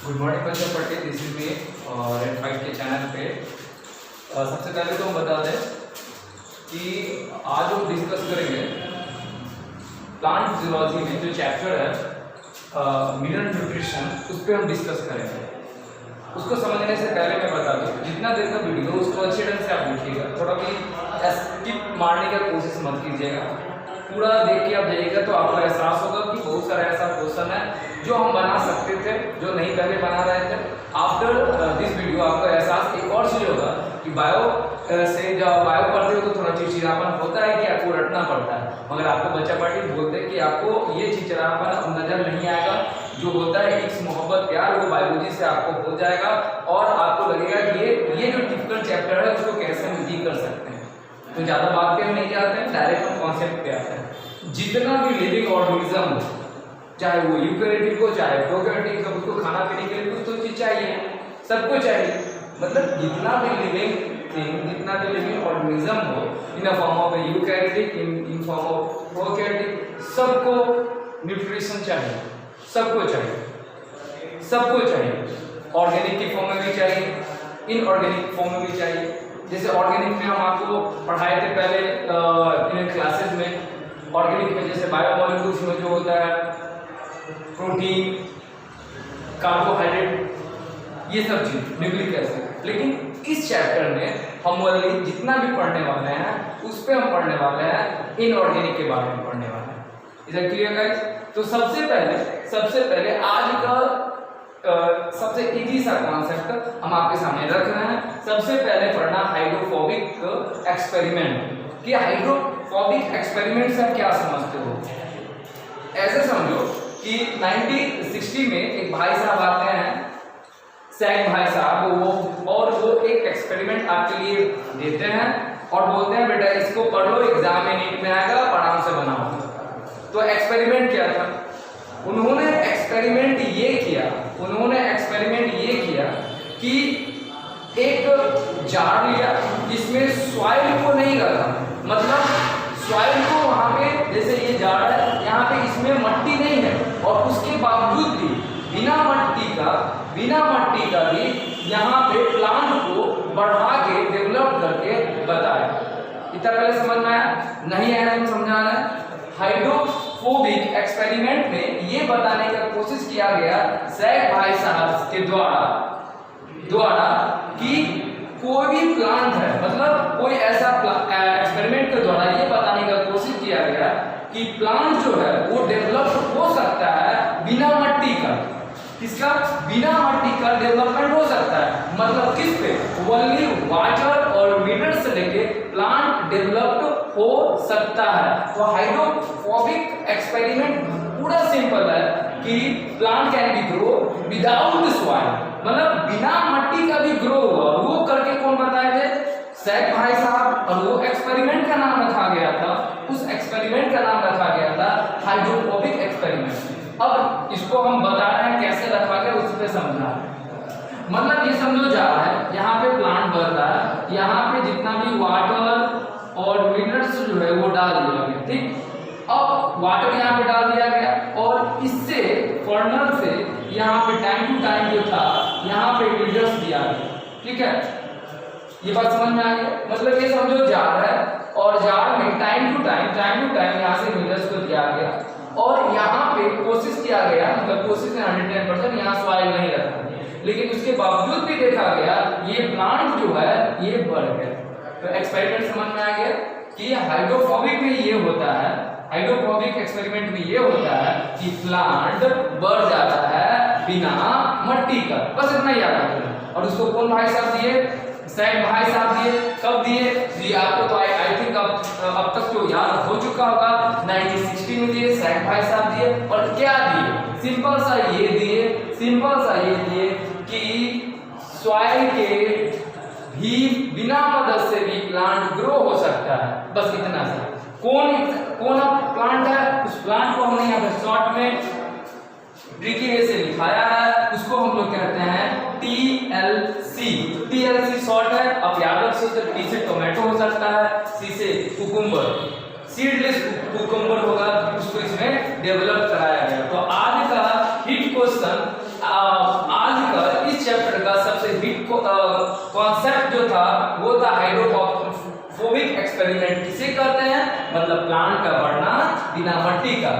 Good morning बच्चों, पढ़ते this is me red fight के चैनल पे। सबसे पहले तो हम बता दें कि आज हम डिस्कस करेंगे प्लांट फिजियोलॉजी में जो चैप्टर है मिनरल न्यूट्रिशन, उस पर हम डिस्कस करेंगे। उसको समझने से पहले मैं बता दूं, जितना देर का वीडियो उसको अच्छे ढंग से आप देखिएगा, थोड़ा भी स्किप मारने का कोशिश मत कीजिएगा। पूरा देख के आप जाइएगा तो आपको एहसास होगा कि बहुत सारा ऐसा क्वेश्चन है जो हम बना सकते थे, जो नहीं पहले बना रहे थे। आफ्टर दिस वीडियो आपको एहसास एक और चीज़ होगा कि बायो से जब बायो पढ़ते हो तो थोड़ा चिड़चिड़ापन होता है कि आपको रटना पड़ता है, मगर आपको बच्चा पार्टी बोलते हैं कि आपको ये चिड़चिड़ापन नजर नहीं आएगा। जो होता है इस मोहब्बत प्यार वो बायोलॉजी से आपको हो जाएगा और आपको लगेगा कि ये जो टिपिकल चैप्टर है उसको कैसे हम डी कर सकते हैं। तो ज़्यादा बात पे हम नहीं जाते हैं, डायरेक्ट हम कॉन्सेप्ट पे आते हैं। जितना भी लिविंग ऑर्गेनिज्म हो, चाहे वो यूकैरियोटिक हो चाहे प्रोकैरियोटिक हो, उसको खाना पीने के लिए कुछ तो चीज़ चाहिए, सबको चाहिए। मतलब जितना भी लिविंग थिंग, जितना भी लिविंग ऑर्गेनिज्म हो, in the form of eukaryotic, in form of prokaryotic, सबको न्यूट्रिशन चाहिए, सबको चाहिए, सबको चाहिए। ऑर्गेनिक की फॉर्म में भी चाहिए, इनऑर्गेनिक फॉर्म में भी चाहिए। जैसे ऑर्गेनिक में हम आपको पढ़ाए थे पहले इन क्लासेस में। ऑर्गेनिक में जैसे बायोमॉलिक्यूल्स में जो होता है प्रोटीन, कार्बोहाइड्रेट, ये सब चीज, न्यूक्लिक एसिड। लेकिन इस चैप्टर में हम वाली जितना भी पढ़ने वाले हैं उस पर हम पढ़ने वाले हैं इनऑर्गेनिक के बारे में पढ़ने वाले हैं। Is that clear guys? तो सबसे पहले आज का सबसे इजी सा कॉन्सेप्ट हम आपके सामने रख रहे हैं। सबसे पहले पढ़ना हाइड्रोफोबिक एक्सपेरिमेंट। कि हाइड्रोफोबिक एक्सपेरिमेंट से आप क्या समझते हो? ऐसे समझो कि 1960 में एक भाई साहब आते हैं, सैक भाई साहब, वो एक एक्सपेरिमेंट आपके लिए देते हैं और बोलते हैं बेटा इसको पढ़ लो, एग्जाम में नीट में आएगा, आराम से बनाओ। तो एक्सपेरिमेंट क्या था? उन्होंने एक्सपेरिमेंट ये किया कि एक जार लिया जिसमें सॉइल को नहीं रखा, मतलब सॉइल को वहाँ पे, जैसे ये जार है, यहाँ पे इसमें मट्टी नहीं है, और उसके बावजूद भी बिना मट्टी का भी यहाँ पे प्लांट को बढ़ा के डेवलप करके बताया। इतना पहले समझ में आया? नहीं आया तो समझा रहा है। हाइड्रोफोबिक एक्सपेरिमेंट में ये बताने का कोशिश किया गया सैक भाई साहब के द्वारा कि कोई भी प्लांट है, मतलब कोई ऐसा एक्सपेरिमेंट के द्वारा ये बताने का कोशिश किया गया कि प्लांट जो है वो डेवलप हो सकता है बिना मट्टी का। किसका? बिना मट्टी का डेवलपमेंट हो सकता है। मतलब किस पे? ओनली वाटर और मिनरल से लेके प्लांट डेवलप्ड हो सकता है। तो हाइड्रोफोबिक एक्सपेरिमेंट पूरा सिंपल है कि plant can be grow without soil, मतलब बिना मट्टी का भी ग्रो हुआ। वो करके कौन बताए थे? सैक भाई साहब। और वो एक्सपेरिमेंट का नाम रखा गया था, उस एक्सपेरिमेंट का नाम रखा गया था हाइड्रोफोबिक एक्सपेरिमेंट। अब इसको हम बता रहे हैं कैसे रखा गया, उस पर समझना है। मतलब ये समझो जा रहा है, यहाँ पे प्लांट बढ़ रहा है, यहाँ पे जितना भी वाटर और मिनरल्स जो है वो डाल दिया गया, ठीक। अब वाटर यहाँ पे डाल दिया गया और इससे फर्नल से यहाँ पे टाइम टू टाइम जो था यहाँ पे मिनरल्स दिया गया, ठीक है। ये बात समझ में आ गई? मतलब ये समझो जार है और जार में टाइम टू टाइम यहाँ से मिनरल्स को दिया गया और यहाँ पे कोशिश किया गया, मतलब कोशिश में 110% यहाँ सॉइल नहीं रखा, लेकिन उसके बावजूद भी देखा गया ये प्लांट जो है ये बढ़ गया। तो एक्सपेरिमेंट समझ में आ गया कि हाइड्रोफोबिक में ये होता है, हाइड्रोफोबिक एक्सपेरिमेंट में ये होता है कि प्लांट बढ़ जाता है बिना मट्टी का। बस इतना याद रखना। और उसको कौन भाई साहब दिए? सैक भाई साहब दिए। कब दिए? जी आपको तो आई थिंक अब तक तो याद हो चुका होगा। 1960 में दिए सैक भाई साहब दिए। और क्या दिए? सिंपल सा ये दिए कि सॉइल के भी बिना मदद से भी प्लांट ग्रो हो सकता है। बस इतना सा। कौन प्लांट है? उस प्लांट को हमने यहाँ पे शॉर्ट में ट्रिकी वे से लिखाया है, उसको हम लोग कहते हैं TLC शॉर्ट है। अब याद रख सकते, T से टोमेटो हो सकता है, C से कुकुम्बर, सीडलेस कुकुम्बर होगा, उसको इसमें डेवलप कराया गया। तो आज का हिट क्वेश्चन, आज कॉन्सेप्ट जो था वो था हाइड्रोफोबिक एक्सपेरिमेंट। किसे कहते हैं? मतलब प्लांट का बढ़ना बिना मट्टी का।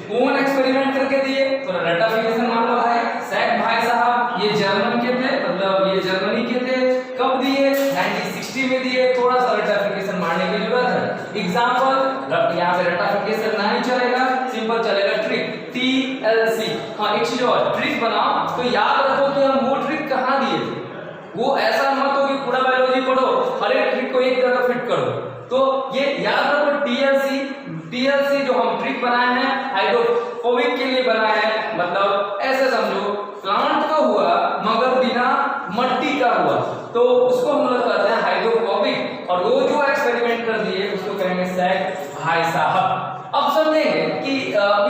कौन एक्सपेरिमेंट करके दिए? थोड़ा रेटाफिकेशन मान लो भाई। सैक भाई साहब ये जर्मन के थे, मतलब ये जर्मनी के थे। कब दिए? 1960 में दिए। थोड़ा सा रेटाफिकेशन मारने की जरूरत है। एग्जांपल यहाँ पे रेटाफिकेशन नहीं चलेगा, सिंपल चलेगा ट्रिक, TLC। हाँ एक चीज और, ट्रिक बनाओ तो याद रखो कि हम वो ट्रिक कहाँ दिए थे। वो ऐसा मत हो कि पूरा बायोलॉजी पढ़ो हर एक ट्रिक को एक जगह फिट करो। तो ये याद रखो TLC जो हम ट्रिक बनाए हैं हाइड्रोफोबिक के लिए बनाए हैं। मतलब ऐसे समझो प्लांट तो हुआ मगर बिना मट्टी का हुआ, तो उसको हम लोग कहते हैं हाइड्रोफोबिक। और वो जो एक्सपेरिमेंट कर दिए उसको कहेंगे सैक भाई साहब। अब समझेंगे कि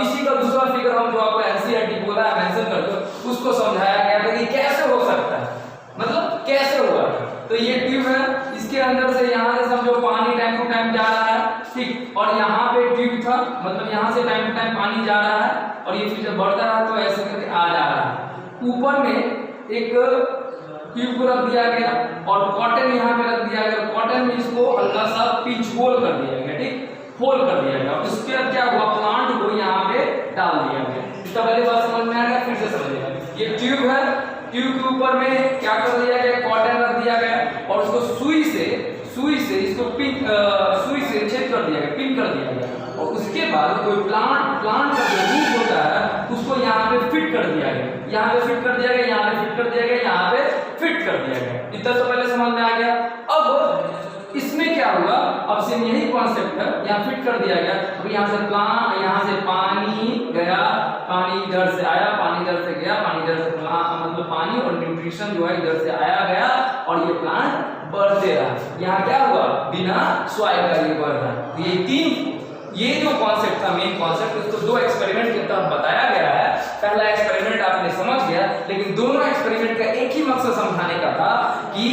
इसी का दूसरा फिगर हम जो आपको एनसीईआरटी बोला है मेंशन कर दो, उसको समझाया गया था कि कैसे हो सकता है, मतलब कैसे हुआ। तो ये ट्यूब है, इसके अंदर से यहाँ से समझो पानी टाइम टू टाइम जा रहा है, ठीक। और यहाँ पे ट्यूब था, मतलब यहाँ से टाइम टू टाइम पानी जा रहा है और ये फिर जब बढ़ता रहा तो ऐसे करके आ जा रहा है। ऊपर में एक ट्यूब को रख दिया गया और कॉटन यहाँ पे रख दिया गया। कॉटन में इसको हल्का सा पिंच होल कर दिया गया, ठीक, होल कर दिया गया। उसके बाद क्या हुआ, प्लांट को यहाँ पे डाल दिया गया। इसका पहले बात समझ में आ गया, फिर से समझिएगा। ये ट्यूब है, ट्यूब के ऊपर में क्या कर दिया गया, कॉटन रख दिया गया और उसको सुई से इसको सुई से छेद कर दिया गया, पिन कर दिया गया। और उसके बाद कोई प्लांट का जो रूट होता है उसको यहाँ पे फिट कर दिया गया, यहाँ पे फिट कर दिया गया, यहाँ पे फिट कर दिया गया, यहाँ पे फिट कर दिया गया। इतना तो पहले समझ में आ गया। अब इसमें क्या हुआ, अब सेम यही कॉन्सेप्ट है, यहाँ फिट कर दिया गया। अब यहाँ से पानी गया, पानी इधर से आया, पानी इधर से गया, पानी इधर से मतलब पानी और न्यूट्रिशन जो है इधर से आया गया और ये प्लांट बढ़ते रहा। यहाँ क्या हुआ, बिना सॉइल का ये बढ़ रहा। ये जो कॉन्सेप्ट था, मेन कॉन्सेप्ट, उसको दो एक्सपेरिमेंट के तहत बताया गया है। पहला एक्सपेरिमेंट आपने समझ गया, लेकिन दोनों एक्सपेरिमेंट का एक ही मकसद समझाने का था कि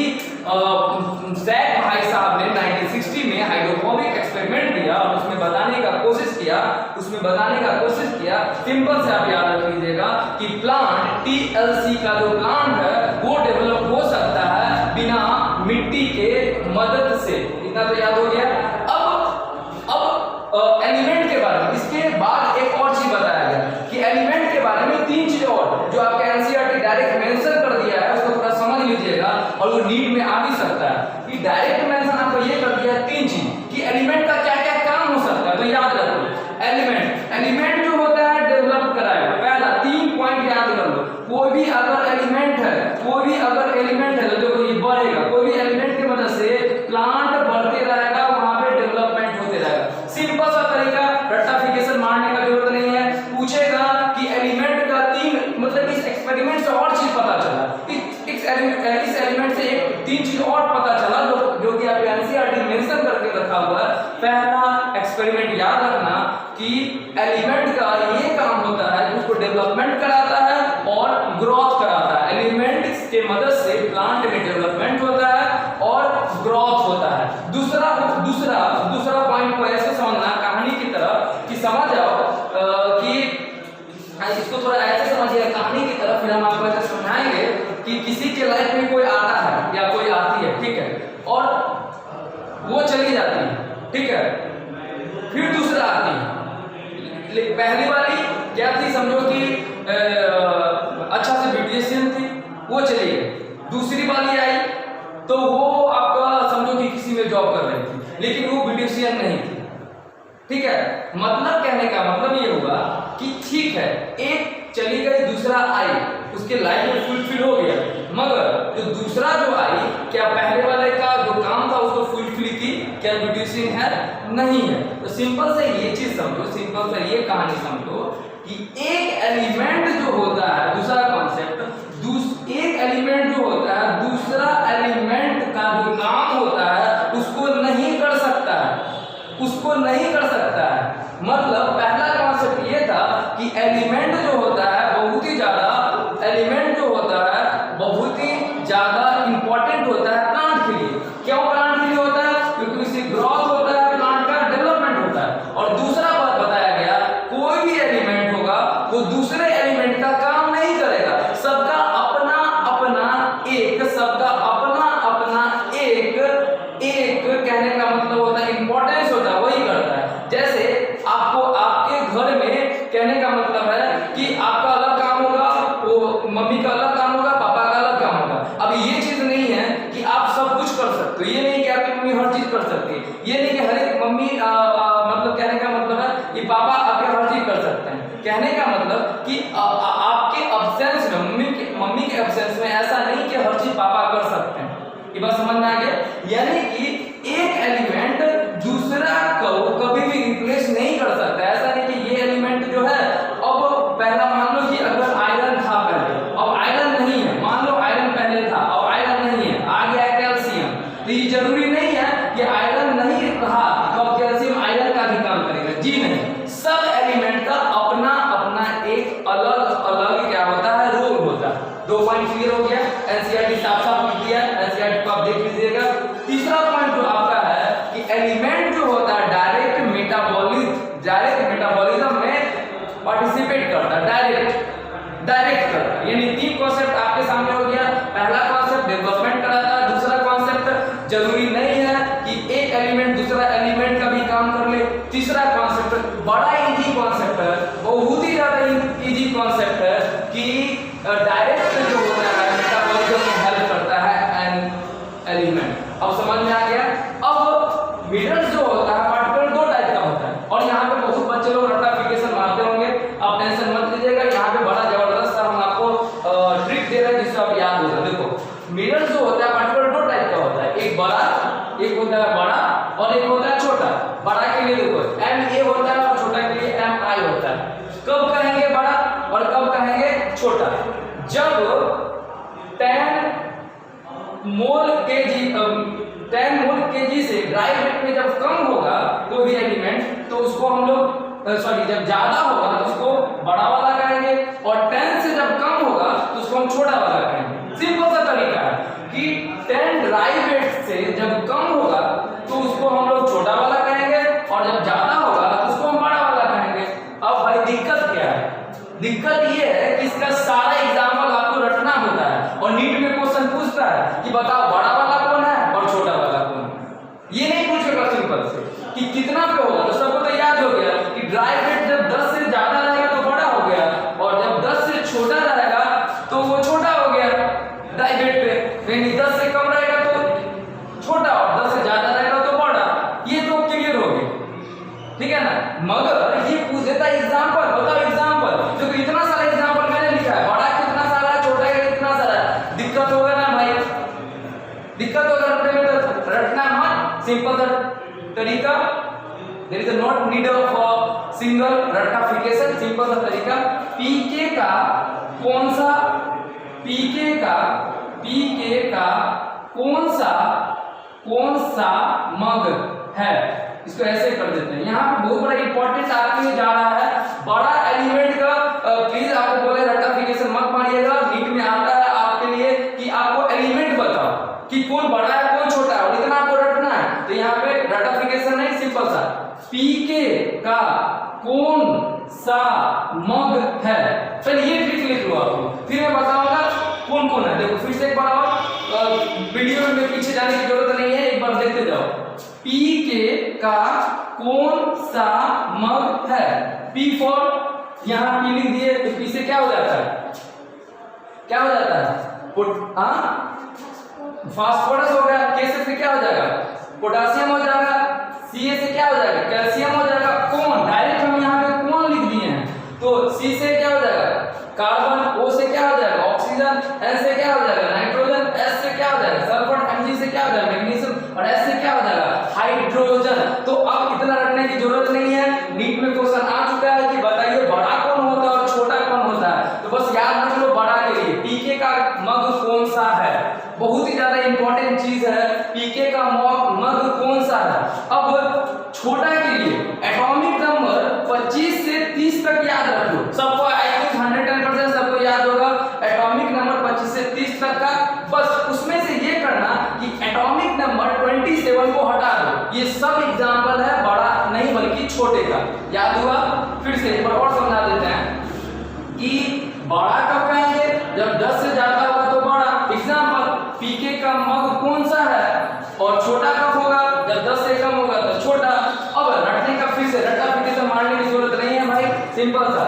सैक भाई साहब ने 1960 में हाइड्रोफोबिक एक्सपेरिमेंट दिया और उसमें बताने का कोशिश किया, सिंपल से आप याद रख लीजिएगा कि प्लांट TLC का जो प्लांट है वो डेवलप हो सकता है बिना मिट्टी के मदद से। इतना तो याद हो गया। अब एलिमेंट के बारे में इसके बाद एक और चीज बताया गया कि एलिमेंट के बारे में 3 चीज और जो आपके एनसीईआरटी डायरेक्ट मेंशन कर दिया है, उसको थोड़ा समझ लीजिएगा और वो नीट में आ भी सकता है। कि डायरेक्ट मेंशन आपको ये कर दिया है 3 चीज कि एलिमेंट का क्या क्या काम हो सकता है। तो याद रखो एलिमेंट जो होता है डेवलप कराएगा। पहला 3 पॉइंट याद कर लो। कोई भी अगर एलिमेंट है तो देखो ये बढ़ेगा। कोई भी एलिमेंट की मदद से प्लांट बढ़ते रहेगा, वहां पे डेवलपमेंट होते रहेगा। सिंपल सा तरीका, रट्टाफिकेशन मारने का जरूरत नहीं है। पूछेगा कि एलिमेंट का 3 मतलब इस एक्सपेरिमेंट से और चीज पता चला, इस एलिमेंट से एक 3 चीज और पता चला जो कि आप एनसीईआरटी मेंशन करके रखा हुआ है। पहला एक्सपेरिमेंट याद रखना कि एलिमेंट का ये काम होता है, उसको डेवलपमेंट कराता है और ग्रोथ कराता है। एलिमेंट के मदद से प्लांट में डेवलपमेंट होता है और ग्रोथ होता है। दूसरा पॉइंट को ऐसे समझना कहानी की तरह कि समझ जाओ कि इसको थोड़ा ऐसे समझिए कहानी की तरफ, फिर हम आपको ऐसे समझाएंगे कि किसी के लाइफ में कोई आता है या कोई आती है, ठीक है, और वो चली जाती है, ठीक है, फिर दूसरा आती है। पहली वाली क्या थी, समझो कि अच्छा से ब्यूटिशियन थी, वो चली गई। दूसरी वाली आई तो वो आपका समझो कि किसी में जॉब कर रही थी, लेकिन वो ब्यूटिशियन नहीं थी, ठीक है। मतलब कहने का मतलब ये हुआ कि ठीक है, एक चली गई, दूसरा आई, उसके लाइफ में फुलफिल हो गया, मगर जो दूसरा जो आई, क्या पहले वाले का जो काम था उसको फुलफिल की, क्या ब्यूटिशियन है, नहीं है। तो सिंपल से ये चीज समझो, सिंपल से ये कहानी समझो कि एक एलिमेंट जो होता है, दूसरा कॉन्सेप्ट, एक एलिमेंट जो होता है दूसरा एलिमेंट का जो काम होता है उसको नहीं कर सकता है, मतलब पहला कॉन्सेप्ट ये था कि एलिमेंट जो होता है बहुत ही ज्यादा इंपॉर्टेंट होता है प्लांट के लिए। क्यों प्लांट के लिए होता है? क्योंकि उससे ग्रोथ होता है, प्लांट का डेवलपमेंट होता है। और दूसरा बात बताया गया, कोई भी एलिमेंट होगा वो दूसरे एलिमेंट का काम नहीं करेगा। मम्मी का अलग काम होगा, पापा का अलग काम होगा। अब ये चीज नहीं है कि आप सब कुछ कर सकते हो, ये नहीं कि आपकी मम्मी हर चीज कर सकती है, ये नहीं कि हर एक मम्मी मतलब कहने का मतलब है कि पापा आपके हर चीज कर सकते हैं। कहने का मतलब कि आपके अब्सेंस में, मम्मी के अब्सेंस में ऐसा नहीं कि हर चीज पापा कर सकते हैं। ये बात समझ में आ गया? यानी कि एक एलिमेंट दूसरा को कभी भी रिप्लेस नहीं कर सकता। ऐसा नहीं कि ये एलिमेंट जो है, अब पहला मान लो कि अगर आयरन था पहले, अब आयरन नहीं है, मान लो आयरन पहले था, अब आयरन नहीं है, आ गया कैल्शियम, तो ये जरूरी नहीं है कि आयरन नहीं रहा तो अब कैल्शियम आयरन का भी काम करेगा। जी नहीं, सब एलिमेंट का अपना अपना एक अलग अलग क्या होता है, रोल होता है। 2 पॉइंट क्लियर हो गया, एनसीईआरटी साफ साफ लिख दिया, एनसीईआरटी को आप देख लीजिएगा। तीसरा पॉइंट जो आपका है कि एलिमेंट जो होता है डायरेक्ट मेटाबॉलिज्म में पार्टिसिपेट करता है, डायरेक्ट करता है। यानी 3 कॉन्सेप्ट आपके सामने हो गया। पहला कॉन्सेप्ट डेवलपमेंट कराता है, दूसरा कॉन्सेप्ट जरूरी नहीं है कि एक एलिमेंट दूसरा एलिमेंट का भी काम कर ले, तीसरा कॉन्सेप्ट बड़ा इजी कॉन्सेप्ट है, बहुत ही ज्यादा इजी कॉन्सेप्ट है कि डायरेक्ट जो होता है मेटाबॉलिज्म में हेल्प करता है एन एलिमेंट। अब समझ में आ गया? अब मिनरल्स जो होता है पार्टिकुलर 2 टाइप का होता है, और यहाँ पे बहुत बच्चे लोग रटाफिकेशन मारते होंगे, आप टेंशन मत लीजिएगा। यहाँ पे बड़ा जबरदस्त हम आपको ट्रिक दे रहे हैं जिससे आप याद होगा। देखो मिनरल्स जो होता है पार्टिकुलर 2 टाइप का होता है, एक बड़ा, एक होता है बड़ा और एक होता है छोटा। बड़ा के लिए देखो MA होता है और छोटा के लिए MI होता है। कब कहेंगे बड़ा और कब कहेंगे छोटा? जब 10 मोल केजी से ड्राई वेट में जब कम होगा कोई भी एलिमेंट, तो उसको हम लोग जब ज्यादा होगा तो उसको बड़ा वाला कहेंगे, और 10 से जब कम होगा तो उसको हम छोटा वाला कहेंगे। सिंपल सा तरीका है कि 10 ड्राई वेट से जब कम होगा तो उसको हम लोग छोटा वाला कहेंगे, और जब ज्यादा होगा तो उसको हम बड़ा वाला कहेंगे। अब भाई दिक्कत क्या है? दिक्कत ये है कि इसका सारा एग्जाम्पल आपको रटना होता है, और नीट में क्वेश्चन पूछता है कि बताओ बड़ा वाला कौन है और छोटा वाला कौन है। ये नहीं पूछेगा सिंपल से कि कितना पे होगा, तो सबको तो याद हो गया कि ड्राई वेट जब 10 से ज्यादा रहेगा तो बड़ा हो गया, और जब 10 से छोटा रहेगा तो वो छोटा हो गया ड्राई वेट पे। यानी 10 से कम रहेगा तो छोटा और 10 से ज्यादा रहेगा तो बड़ा। ये तो क्लियर हो गया, ठीक है ना? मगर ये पूछ देता है एग्जांपल, बताओ एग्जांपल। देखो इतना सारा एग्जांपल मैंने लिखा है, बड़ा कितना सारा है, छोटा कितना सारा है, दिक्कत होगा ना भाई? दिक्कत होगा रटने में, तो रटना मत, सिंपल सा तरीका। There is not need of single ratification, simple सा तरीका। पीके का कौन सा मग है, इसको ऐसे कर देते हैं। यहाँ पे बहुत बड़ा इंपॉर्टेंट आपके लिए जा रहा है, बड़ा एलिमेंट का प्लीज आपको बोले रटाफिकेशन मत मारिएगा। नीट में आता है आपके लिए कि आपको एलिमेंट बताओ कि कौन बड़ा है कौन छोटा है, और इतना आपको रटना है। तो यहाँ पे रटाफिकेशन नहीं, सिंपल सा पीके का कौन सा मग है। चलिए ये ट्रिक लिख लो आपको, फिर मैं बताऊंगा कौन कौन है। देखो फिर से एक बार और, वीडियो में पीछे जाने की जरूरत नहीं है, एक बार देखते जाओ। पीके का कौन सा मग है? पी फॉर यहाँ पी लिख दिए, तो पी से क्या हो जाता है? क्या हो जाता है? फास्फोरस हो गया। के से फिर क्या हो जाएगा? पोटासियम हो जाएगा। सी से क्या हो जाएगा? कैल्शियम हो जाएगा। कौन डायरेक्ट हम यहाँ पे कौन लिख दिए हैं, तो सी से क्या हो जाएगा? कार्बन। ओ से क्या हो जाएगा? ऑक्सीजन। एन से क्या हो जाएगा? नाइट्रोजन। एस से क्या हो जाएगा? सल्फर। एमजी से क्या हो जाएगा? मैग्नीशियम। और एस से क्या हो जाएगा? हाइड्रोजन। तो अब इतना रटने की जरूरत नहीं है, नीट में क्वेश्चन आ चुका है कि बताइए बड़ा कौन होता है और छोटा कौन होता है। तो बस याद रख लो बड़ा के लिए पीके का मग कौन सा है, बहुत ही ज्यादा इंपॉर्टेंट चीज है। पीके का मग कौन सा है। अब छोटा के लिए एटॉमिक नंबर 25 से 30 तक याद रख लो। सबको आई थिंक 110% सबको याद होगा एटॉमिक नंबर 25 से 30 तक का। बस उसमें से ये करना कि एटॉमिक नंबर 27 को हटा दो। ये सब एग्जांपल है बड़ा नहीं बल्कि छोटे का। याद हुआ? फिर से एक बार और समझा देते हैं कि बड़ा कब कहेंगे? जब 10 से ज्यादा होगा तो बड़ा। एग्जांपल पीके का मग कौन सा है, और छोटा कब होगा? जब 10 से कम होगा तो छोटा। अब रटने का फिर से रटाफिकेशन मारने की जरूरत नहीं है भाई, सिंपल सा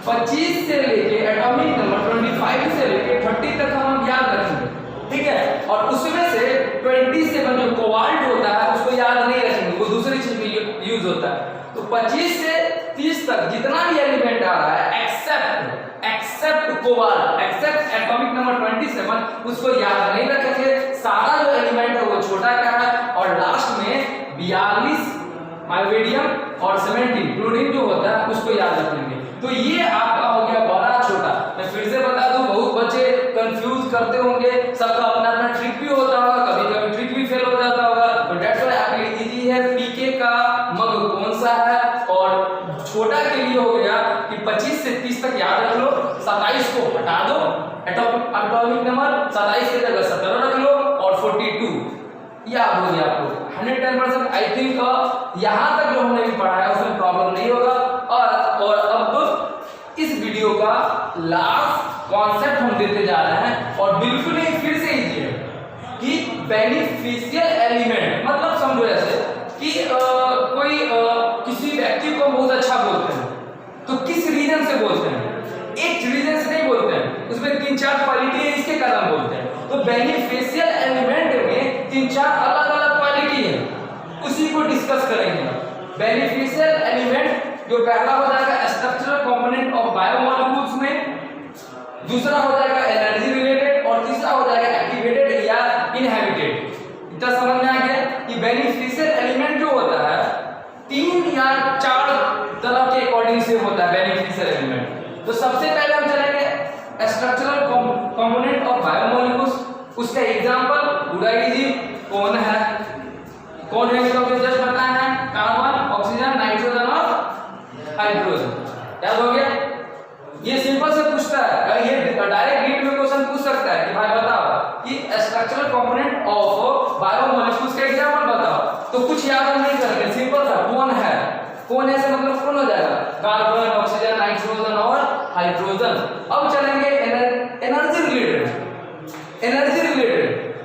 25 से लेके एटॉमिक नंबर 25 से लेके 30 तक हम याद रखेंगे, ठीक है। और उसमें से 27 जो कोबाल्ट होता है उसको याद नहीं रखेंगे, वो दूसरी चीज में यूज होता है। तो 25 से 30 तक जितना भी एलिमेंट आ रहा है except cobalt, except atomic number 27, उसको याद नहीं रखेंगे। सारा जो एलिमेंट है वो छोटा का है, और लास्ट में 42 माइवेडियम और 17 क्लोरीन जो होता है उसको याद रखेंगे। तो ये आपका हो गया बड़ा छोटा। मैं फिर से बता दूं, बहुत बच्चे कंफ्यूज करते होंगे, सबका अपना अपना ट्रिक भी होता होगा, कभी कभी ट्रिक भी फेल हो जाता होगा। तो दैट्स व्हाई आपके लिए इजी है, पीके का मग कौन सा है। और छोटा के लिए हो गया कि 25 से 30 तक याद रख लो, 27 को हटा दो, एटॉमिक नंबर 27 की जगह 17 रख लो, और 42 याद हो गया आपको 110%। आई थिंक यहाँ तक जो हमने भी पढ़ा है उसमें प्रॉब्लम नहीं होगा। और अब इस वीडियो का लास्ट कॉन्सेप्ट हम देते जा रहे हैं, और बिल्कुल ही फिर से इजी है कि बेनिफिशियल एलिमेंट मतलब समझो ऐसे कि कोई किसी व्यक्ति को बहुत अच्छा बोलते हैं, तो किस रीजन से बोलते हैं? एक रीजन से नहीं बोलते हैं, उसमें 3-4 क्वालिटी है, इसके कारण बोलते हैं। तो बेनिफिशियल एलिमेंट में 3-4 अलग अलग क्वालिटी है, उसी को डिस्कस करेंगे। बेनिफिशियल एलिमेंट जो पहला हो जाएगा स्ट्रक्चरल कंपोनेंट ऑफ बायोमॉलिक्यूल्स में, दूसरा हो जाएगा एनर्जी रिलेटेड, और तीसरा हो जाएगा एक्टिवेटेड या इनहैबिटेड। इतना समझ में आ गया कि बेनिफिशियल एलिमेंट जो होता है 3 या 4 तरह के अकॉर्डिंग से होता है बेनिफिशियल एलिमेंट। तो सबसे पहले हम चलेंगे स्ट्रक्चरल कंपोनेंट ऑफ बायोमॉलिक्यूल्स। उसका एग्जांपल उड़ाई जी कौन है तो जस्ट बताया है, कार्बन, ऑक्सीजन, नाइट्रोजन और हाइड्रोजन। याद हो गया? ये सिंपल से पूछता है, ये डायरेक्ट नीट में क्वेश्चन पूछ सकता है कि भाई बताओ कि स्ट्रक्चरल कंपोनेंट ऑफ बायोमॉलिक्यूल्स का एग्जांपल बताओ। तो कुछ याद नहीं करेंगे, सिंपल सा कौन है से मतलब कौन हो जाएगा, कार्बन, ऑक्सीजन, नाइट्रोजन और हाइड्रोजन। अब चलेंगे एनर्जी रिलेटेड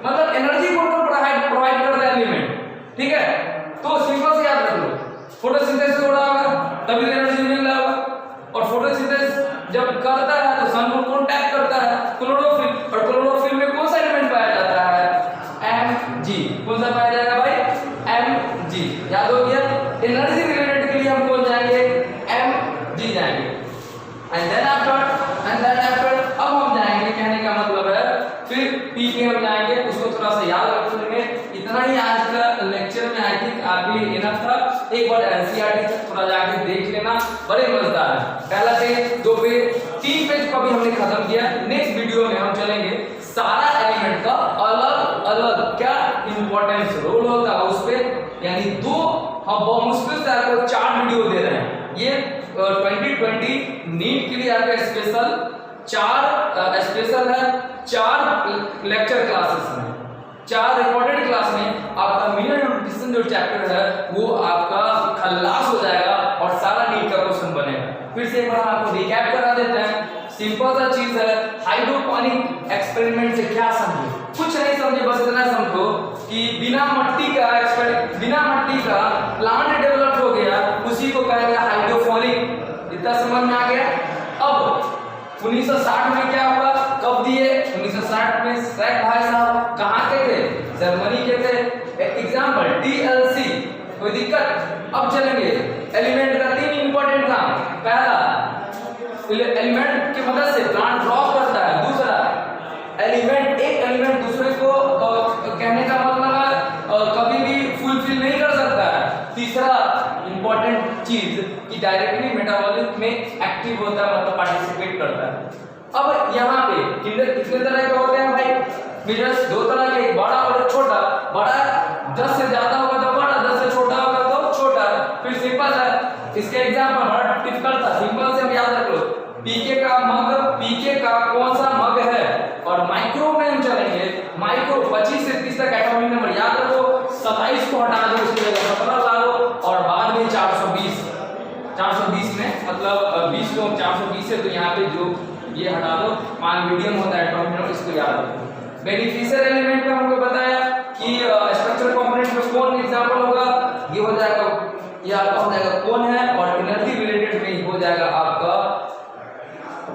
मतलब एनर्जी को प्रोवाइड करता है एलिमेंट, ठीक है। तो सिंपल से याद रख लो, फोटोसिंथेसिस हो रहा होगा तभी एनर्जी मिल रहा होगा, और फोटोसिंथेसिस जब करता है तो सन को कांटेक्ट करता है क्लोरोफिल, और क्लोरोफिल में कौन सा एलिमेंट पाया जाता है, Mg। कौन सा पाया जाएगा भाई, Mg। याद हो गया? एनर्जी रिलेटेड के लिए हम कौन जाएंगे, Mg जाएंगे। एंड देन आफ्टर अब हम जाएंगे, कहने का मतलब है फिर पी के हम जाएंगे, उसको थोड़ा सा याद रख लेंगे। इतना ही आज का लेक्चर में आई थिंक आपके लिए इनफ था। एक बार एनसीईआरटी से थोड़ा जाके देख लेना, बड़े मजेदार है। पहला पेज, 2 पेज, 3 पेज को भी हमने खत्म किया। नेक्स्ट वीडियो में हम चलेंगे सारा एलिमेंट का अलग अलग क्या इंपॉर्टेंस रोल होता है उस पे, यानी 2 हम मुश्किल से आपको 4 वीडियो दे रहे हैं। ये 2020 नीट के लिए आपका स्पेशल 4 है, 4 लेक्चर क्लासेस में, 4 रिकॉर्डेड क्लास में आपका मिनरल न्यूट्रिशन जो चैप्टर है वो आपका खल्लास हो जाएगा और सारा नीट का क्वेश्चन बनेगा। फिर से एक बार आपको रिकैप करा देते हैं, सिंपल सा चीज है। हाइड्रोपोनिक एक्सपेरिमेंट से क्या समझो, कुछ नहीं समझे, बस इतना समझो कि बिना मट्टी का प्लांट डेवलप हो गया, उसी को कहेंगे हाइड्रोपोनिक। इतना समझ में आ गया? अब 1960 में क्या हुआ, कब दिए, 1960 में श्रैक भाई साहब कहाँ के थे, जर्मनी के थे। एग्जाम्पल TLC, कोई दिक्कत? अब चलेंगे एलिमेंट का 3 इंपॉर्टेंट काम। पहला, एलिमेंट की मदद से प्लांट ड्रॉ करता है। दूसरा, एक एलिमेंट दूसरे को कहने का मतलब है कभी भी फुलफिल नहीं कर सकता है। तीसरा इंपॉर्टेंट चीज कि डायरेक्टली मेटाबॉलिज्म में एक्टिव होता है, मतलब पार्टिसिपेट करता है। अब यहाँ पे कितने तरह के होते हैं भाई, मिनरल्स 2 तरह के, एक बड़ा और एक छोटा। बड़ा 10 से ज्यादा होगा तो बड़ा, 10 से छोटा होगा तो छोटा। फिर सिंपल है, इसके एग्जांपल बड़ा डिफिकल्ट था, सिंपल से हम याद रख लो। पीके का कौन सा मग है, और माइक्रो में हम चलेंगे। माइक्रो 25 से 30 तक एटॉमिक नंबर याद रखो, 27 को हटा दो, उसकी जगह 17 ला लो, और बाद में 420 में मतलब 20 को 420 है तो यहाँ पे जो ये हटा दो, मान मीडियम होता है एटॉमिक नंबर, इसको याद रखो। बेनिफिशियल एलिमेंट में हमको बताया कि स्ट्रक्चरल कंपोनेंट में कौन एग्जांपल होगा, ये हो जाएगा, ये आपका हो जाएगा कौन है, और एनर्जी रिलेटेड में हो जाएगा आपका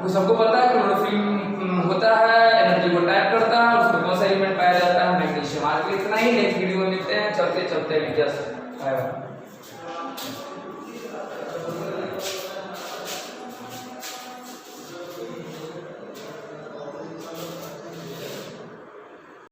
सबको पता है क्लोरोफिल होता है, एनर्जी को ट्रैप करता है, उसमें कौन सा एलिमेंट पाया जाता है? मैग्नीशियम। आज के लिए इतना ही, नेक्स्ट वीडियो में मिलते हैं। चलते चलते जस्ट बाय बाय।